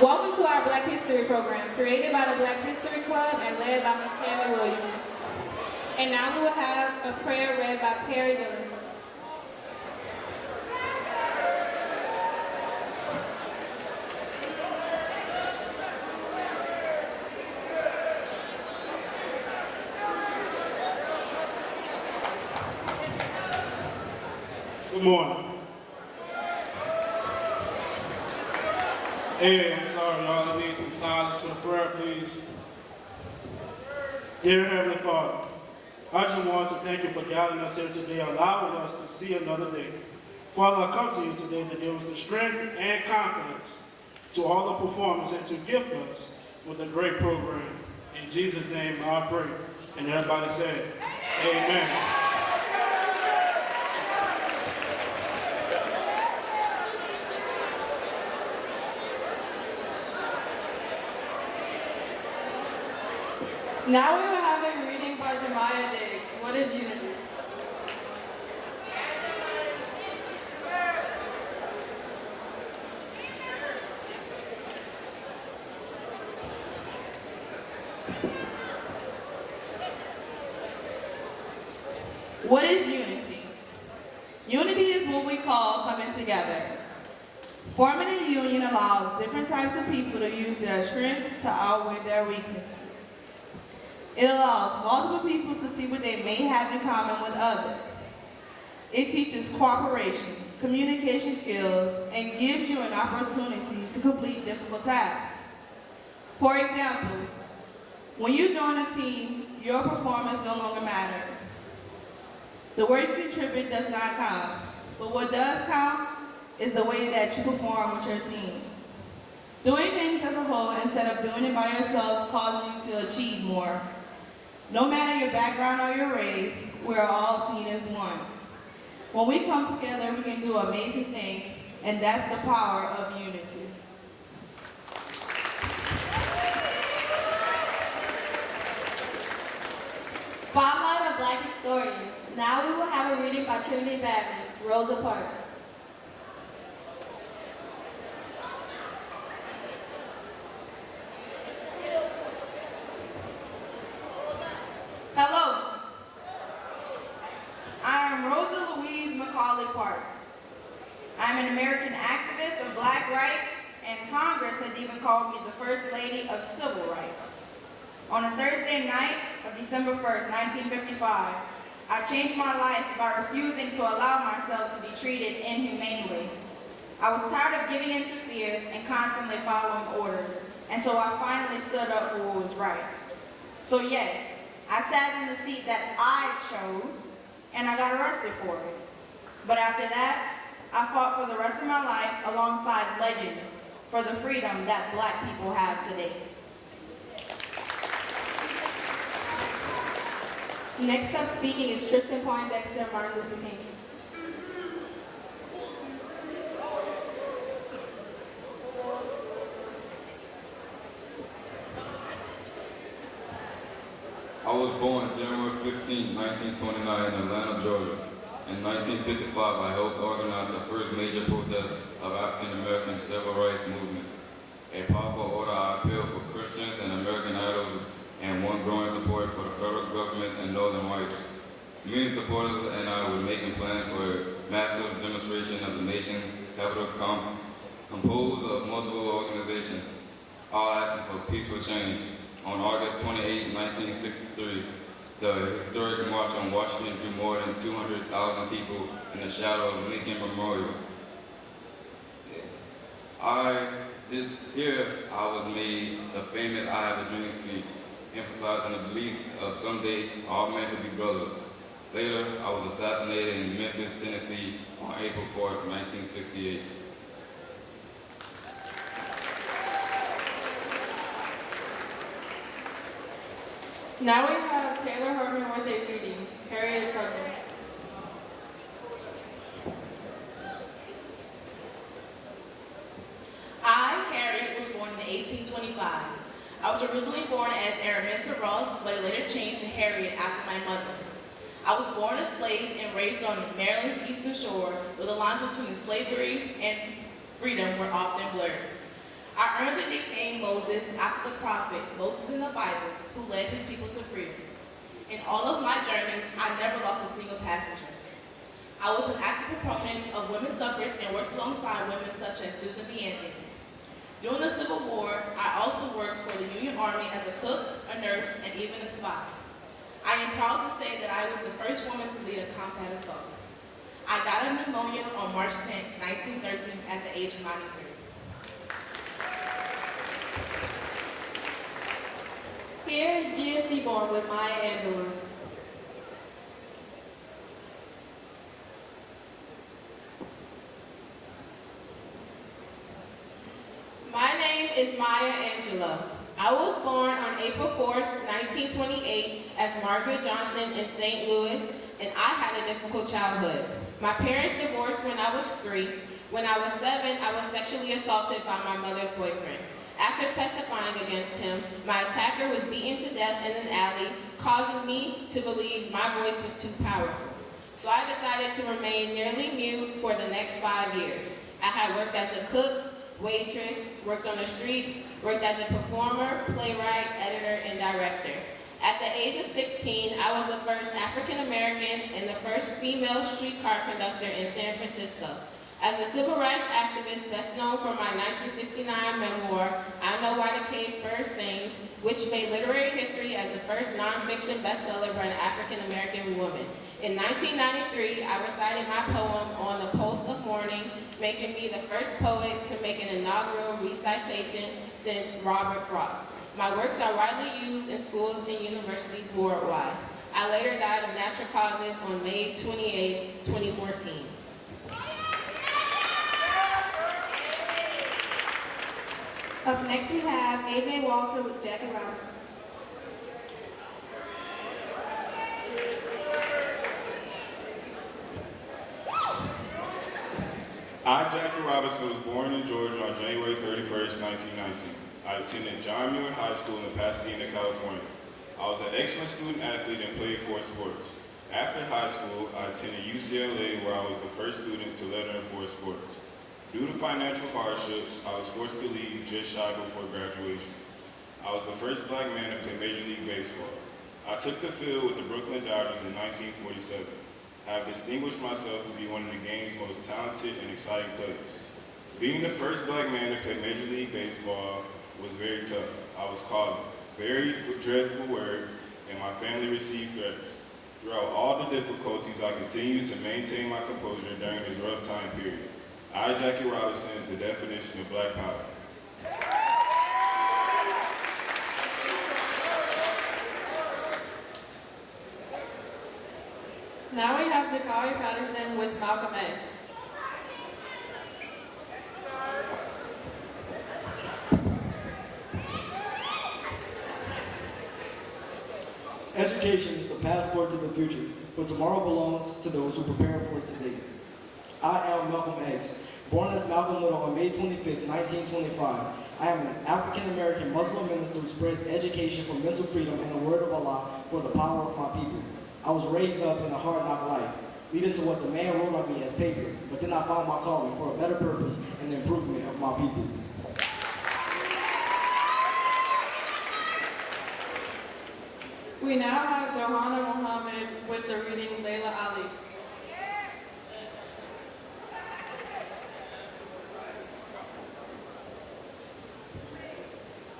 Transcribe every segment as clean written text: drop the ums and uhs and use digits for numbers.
Welcome to our Black History program, created by the Black History Club and led by Ms. Tammy Williams. And now we will have a prayer read by Perry Miller. Good morning. Hey, I'm sorry, y'all. I need some silence for the prayer, please. Dear Heavenly Father, I just want to thank you for gathering us here today, allowing us to see another day. Father, I come to you today to give us the strength and confidence to all the performers and to gift us with a great program. In Jesus' name I pray. And everybody said, Amen. Now we will have a reading by Jemiah Diggs. What is unity? What is unity? Unity is what we call coming together. Forming a union allows different types of people to use their strengths to outweigh their weaknesses. It allows multiple people to see what they may have in common with others. It teaches cooperation, communication skills, and gives you an opportunity to complete difficult tasks. For example, when you join a team, your performance no longer matters. The work you contribute does not count, but what does count is the way that you perform with your team. Doing things as a whole instead of doing it by yourselves causes you to achieve more. No matter your background or your race, we are all seen as one. When we come together, we can do amazing things, and that's the power of unity. Spotlight on Black historians. Now we will have a reading by Trinity Bagman, Rosa Parks. Hello. I am Rosa Louise Macaulay Parks. I'm an American activist of Black rights, and Congress has even called me the First Lady of Civil Rights. On a Thursday night of December 1st, 1955, I changed my life by refusing to allow myself to be treated inhumanely. I was tired of giving in to fear and constantly following orders, and so I finally stood up for what was right. So yes, I sat in the seat that I chose, and I got arrested for it. But after that, I fought for the rest of my life alongside legends for the freedom that Black people have today. Next up speaking is Tristan Poindexter, Martin Luther King. I was born January 15, 1929 in Atlanta, Georgia. In 1955, I helped organize the first major protest of African American civil rights movement. A powerful order I appealed for Christians and American idols and won growing support for the federal government and northern whites. Many supporters and I were making plans for a massive demonstration of the nation's capital composed of multiple organizations, all asking for peaceful change. On August 28, 1963, the historic March on Washington drew more than 200,000 people in the shadow of Lincoln Memorial. This year, I was made the famous I Have a Dream speech, emphasizing the belief of someday all men could be brothers. Later, I was assassinated in Memphis, Tennessee on April 4, 1968. Now we have Taylor Herman with a reading, Harriet Tubman. I, Harriet, was born in 1825. I was originally born as Araminta Ross, but it later changed to Harriet after my mother. I was born a slave and raised on Maryland's Eastern Shore, where the lines between slavery and freedom were often blurred. I earned the nickname Moses after the prophet Moses in the Bible, who led his people to freedom. In all of my journeys, I never lost a single passenger. I was an active proponent of women's suffrage and worked alongside women such as Susan B. Anthony. During the Civil War, I also worked for the Union Army as a cook, a nurse, and even a spy. I am proud to say that I was the first woman to lead a combat assault. I died of pneumonia on March 10, 1913, at the age of 93. Here is Gia Seaborn with Maya Angelou. My name is Maya Angelou. I was born on April 4th, 1928 as Margaret Johnson in St. Louis, and I had a difficult childhood. My parents divorced when I was 3. When I was 7, I was sexually assaulted by my mother's boyfriend. After testifying against him, my attacker was beaten to death in an alley, causing me to believe my voice was too powerful. So I decided to remain nearly mute for the next 5 years. I had worked as a cook, waitress, worked on the streets, worked as a performer, playwright, editor, and director. At the age of 16, I was the first African American and the first female streetcar conductor in San Francisco. As a civil rights activist best known for my 1969 memoir, I Know Why the Caged Bird Sings, which made literary history as the first nonfiction bestseller by an African American woman. In 1993, I recited my poem on the Post of Mourning, making me the first poet to make an inaugural recitation since Robert Frost. My works are widely used in schools and universities worldwide. I later died of natural causes on May 28, 2014. Up next we have AJ Walter with Jackie Robinson. I, Jackie Robinson, was born in Georgia on January 31st, 1919. I attended John Muir High School in Pasadena, California. I was an excellent student athlete and played 4 sports. After high school, I attended UCLA, where I was the first student to letter in 4 sports. Due to financial hardships, I was forced to leave just shy before graduation. I was the first black man to play Major League Baseball. I took the field with the Brooklyn Dodgers in 1947. I have distinguished myself to be one of the game's most talented and exciting players. Being the first black man to play Major League Baseball was very tough. I was called very dreadful words, and my family received threats. Throughout all the difficulties, I continued to maintain my composure during this rough time period. I, Jackie Robinson, is the definition of black power. Now we have Jakari Patterson with Malcolm X. Education is the passport to the future, for tomorrow belongs to those who prepare for it today. I am Malcolm X, born as Malcolm Little on May 25, 1925. I am an African-American Muslim minister who spreads education for mental freedom and the word of Allah for the power of my people. I was raised up in a hard knock life, leading to what the man wrote on me as paper, but then I found my calling for a better purpose and the improvement of my people. We now have Johanna Mohammed with the reading Layla Ali.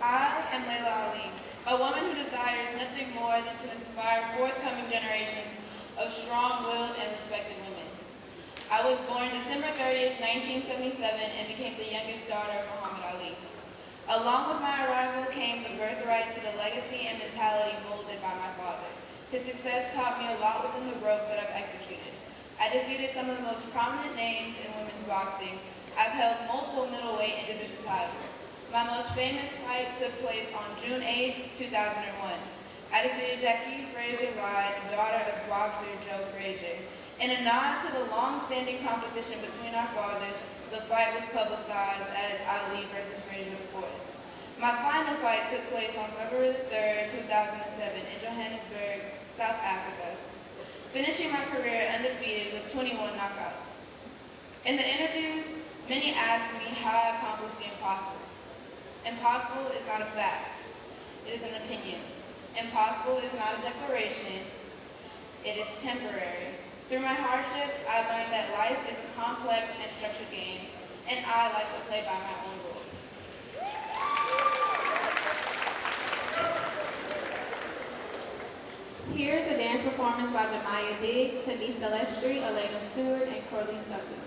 I am Layla Ali, a woman who desires nothing more than to inspire forthcoming generations of strong-willed and respected women. I was born December 30th, 1977, and became the youngest daughter of Muhammad Ali. Along with my arrival came the birthright to the legacy and mentality molded by my father. His success taught me a lot within the ropes that I've executed. I defeated some of the most prominent names in women's boxing. I've held multiple middleweight and division titles. My most famous fight took place on June 8, 2001. I defeated Jackie Frazier-Ride, daughter of boxer Joe Frazier. In a nod to the long-standing competition between our fathers, the fight was publicized as Ali versus Frazier IV. My final fight took place on February 3, 2007 in Johannesburg, South Africa, finishing my career undefeated with 21 knockouts. In the interviews, many asked me how I accomplished the impossible. Impossible is not a fact. It is an opinion. Impossible is not a declaration. It is temporary. Through my hardships, I learned that life is a complex and structured game, and I like to play by my own rules. Here's a dance performance by Jemiah Diggs, Denise Gillespie, Elena Stewart, and Corliss Dudley.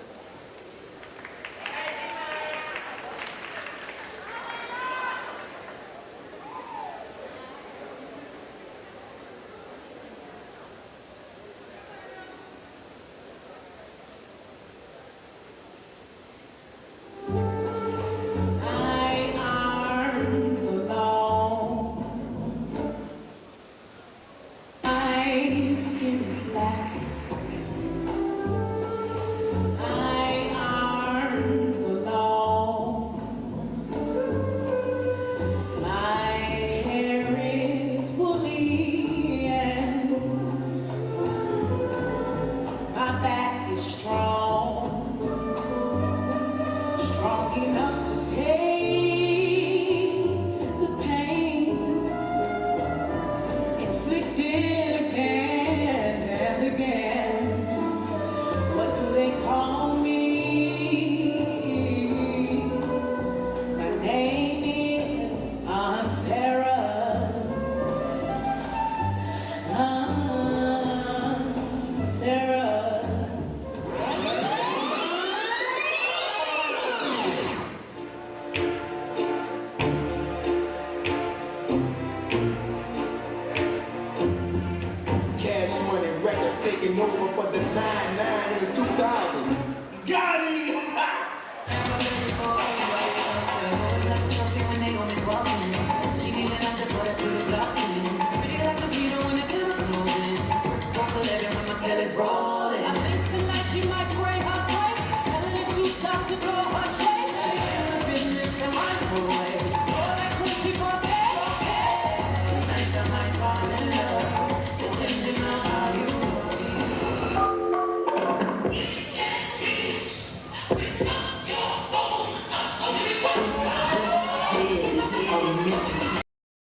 Taking over for the 9-9 in 2000. Got it! I think tonight she might break her break. Telling it to stop to go her straight. She is a business and mindful.